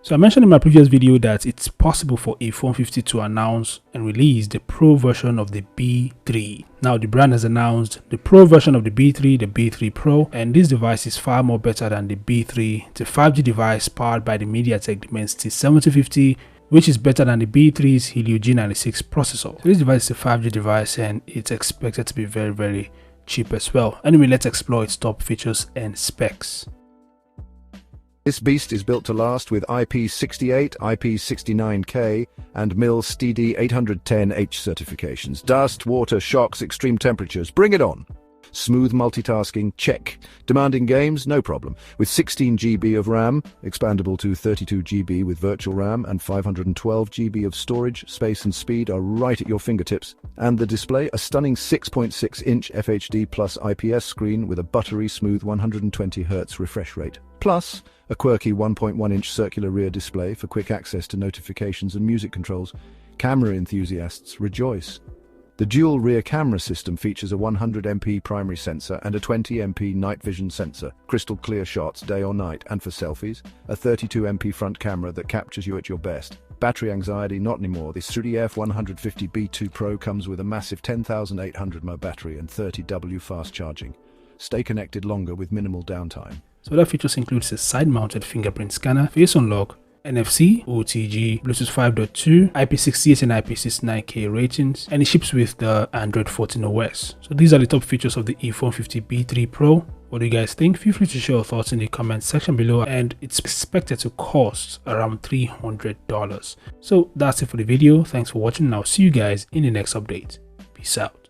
So I mentioned in my previous video that it's possible for IIIF150 to announce and release the Pro version of the B3. Now the brand has announced the Pro version of the B3, the B3 Pro, and this device is far more better than the B3. It's a 5G device powered by the MediaTek Dimensity 7050, which is better than the B3's Helio G96 processor. So this device is a 5G device and it's expected to be very cheap as well. Anyway, let's explore its top features and specs. This beast is built to last with IP68, IP69K, and MIL-STD-810H certifications. Dust, water, shocks, extreme temperatures, bring it on! Smooth multitasking, check. Demanding games, no problem. With 16 GB of RAM, expandable to 32 GB with virtual RAM, and 512 GB of storage, space and speed are right at your fingertips. And the display, a stunning 6.6-inch FHD plus IPS screen with a buttery smooth 120Hz refresh rate. Plus, a quirky 1.1-inch circular rear display for quick access to notifications and music controls. Camera enthusiasts rejoice. The dual rear camera system features a 100MP primary sensor and a 20MP night vision sensor, crystal clear shots day or night, and for selfies, a 32MP front camera that captures you at your best. Battery anxiety, not anymore. This IIIF150 B3 Pro comes with a massive 10,800 mAh battery and 30W fast charging. Stay connected longer with minimal downtime. So other features includes a side-mounted fingerprint scanner, face unlock, NFC, OTG, Bluetooth 5.2, IP68 and IP69K ratings, and it ships with the Android 14 OS. So these are the top features of the IIIF150 B3 Pro. What do you guys think? Feel free to share your thoughts in the comment section below, and it's expected to cost around $300. So that's it for the video. Thanks for watching, and I'll see you guys in the next update. Peace out.